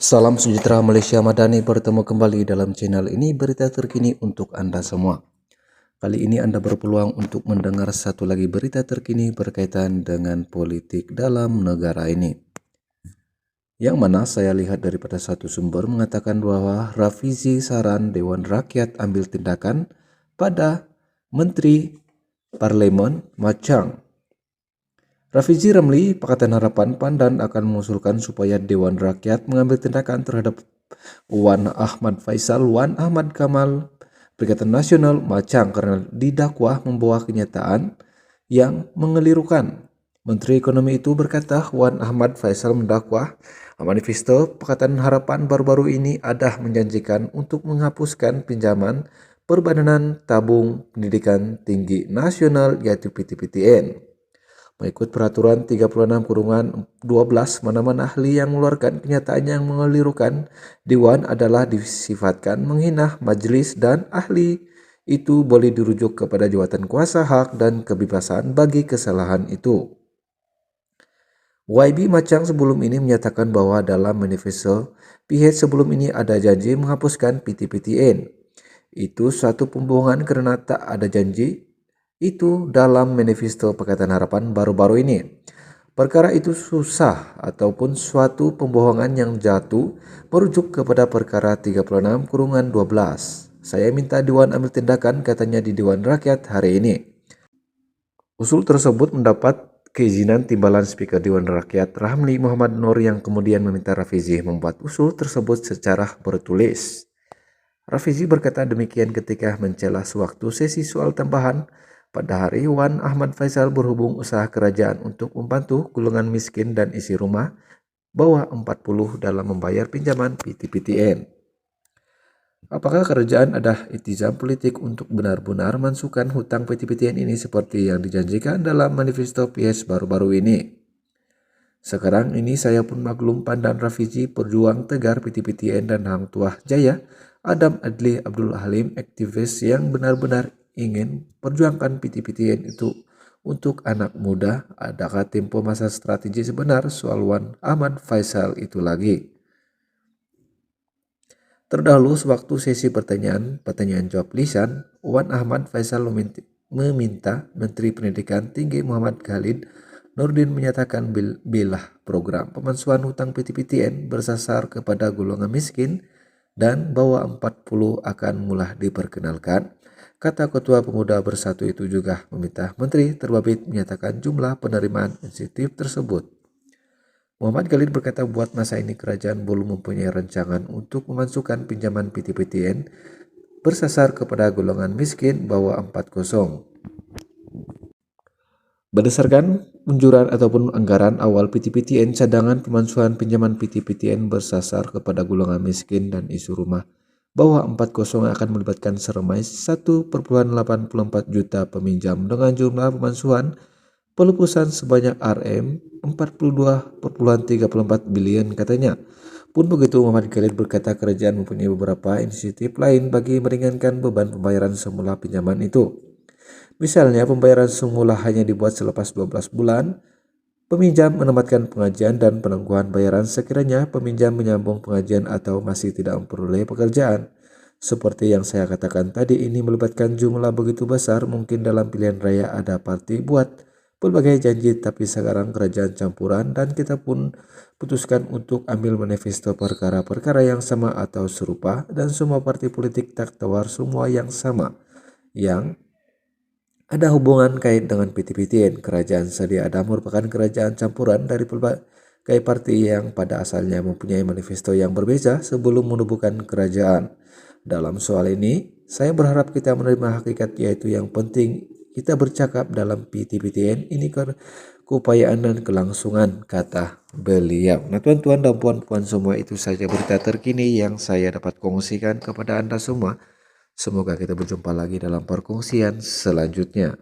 Salam sejahtera Malaysia Madani, bertemu kembali dalam channel ini berita terkini untuk Anda semua. Kali ini Anda berpeluang untuk mendengar satu lagi berita terkini berkaitan dengan politik dalam negara ini. Yang mana saya lihat daripada satu sumber mengatakan bahwa Rafizi saran Dewan Rakyat ambil tindakan pada Menteri Parlemen Machang. Rafizi Ramli, Pakatan Harapan Pandan akan mengusulkan supaya Dewan Rakyat mengambil tindakan terhadap Wan Ahmad Faisal, Wan Ahmad Kamal, Perikatan Nasional Machang karena didakwa membawa kenyataan yang mengelirukan. Menteri Ekonomi itu berkata Wan Ahmad Faisal mendakwa manifesto Pakatan Harapan baru-baru ini ada menjanjikan untuk menghapuskan pinjaman Perbadanan Tabung Pendidikan Tinggi Nasional yaitu PTPTN. Mengikut peraturan 36/12, mana-mana ahli yang mengeluarkan kenyataan yang mengelirukan Dewan adalah disifatkan menghina majelis dan ahli itu boleh dirujuk kepada jawatan kuasa hak dan kebebasan bagi kesalahan itu. YB Machang sebelum ini menyatakan bahwa dalam manifesto PH sebelum ini ada janji menghapuskan PTPTN. Itu suatu pembohongan karena tak ada janji itu dalam manifesto Pakatan Harapan baru-baru ini. Perkara itu susah ataupun suatu pembohongan yang jatuh merujuk kepada perkara 36/12. Saya minta Dewan ambil tindakan, katanya di Dewan Rakyat hari ini. Usul tersebut mendapat keizinan timbalan Speaker Dewan Rakyat Ramli Muhammad Nur yang kemudian meminta Rafizi membuat usul tersebut secara bertulis. Rafizi berkata demikian ketika mencela sewaktu sesi soal tambahan pada hari Wan Ahmad Faisal berhubung usaha kerajaan untuk membantu golongan miskin dan isi rumah bawah 40 dalam membayar pinjaman PTPTN. Apakah kerajaan ada ikhtiar politik untuk benar-benar mensukan hutang PTPTN ini seperti yang dijanjikan dalam manifesto PS baru-baru ini? Sekarang ini saya pun maklum Pandan Rafizi, perjuang tegar PTPTN dan Hang Tuah Jaya, Adam Adli Abdul Halim, aktivis yang benar-benar ingin perjuangkan PTPTN itu untuk anak muda. Adakah tempo masa strategi sebenar soal Wan Ahmad Faisal itu lagi? Terdahulu sewaktu sesi pertanyaan jawab lisan, Wan Ahmad Faisal meminta Menteri Pendidikan Tinggi Muhammad Khalid Nurdin menyatakan bila program pemansuhan hutang PTPTN bersasar kepada golongan miskin dan bawah 40 akan mulai diperkenalkan. Kata Ketua Pemuda Bersatu itu juga meminta Menteri terbabit menyatakan jumlah penerimaan insentif tersebut. Muhammad Khalid berkata buat masa ini kerajaan belum mempunyai rancangan untuk memasukkan pinjaman PTPTN bersasar kepada golongan miskin bawah 40. Berdasarkan anjuran ataupun anggaran awal PTPTN, cadangan pemansuhan pinjaman PTPTN bersasar kepada golongan miskin dan isu rumah bawah 40 akan melibatkan seremai 1,84 juta peminjam dengan jumlah pemansuhan pelupusan sebanyak Rm42,34 bilion katanya. Pun begitu, Muhammad Khalid berkata kerajaan mempunyai beberapa inisiatif lain bagi meringankan beban pembayaran semula pinjaman itu. Misalnya pembayaran semula hanya dibuat selepas 12 bulan, peminjam menempatkan pengajian dan penangguhan bayaran sekiranya peminjam menyambung pengajian atau masih tidak memperoleh pekerjaan. Seperti yang saya katakan tadi, ini melibatkan jumlah begitu besar, mungkin dalam pilihan raya ada parti buat berbagai janji, tapi sekarang kerajaan campuran dan kita pun putuskan untuk ambil manifesto perkara-perkara yang sama atau serupa dan semua parti politik tak tawar semua yang sama yang ada hubungan kait dengan PTPTN. Kerajaan Sedia Ada merupakan kerajaan campuran dari berbagai parti yang pada asalnya mempunyai manifesto yang berbeda sebelum menubuhkan kerajaan. Dalam soal ini, saya berharap kita menerima hakikat, yaitu yang penting kita bercakap dalam PTPTN ini keupayaan dan kelangsungan, kata beliau. Nah tuan-tuan dan puan-puan semua, itu saja berita terkini yang saya dapat kongsikan kepada Anda semua. Semoga kita berjumpa lagi dalam perkongsian selanjutnya.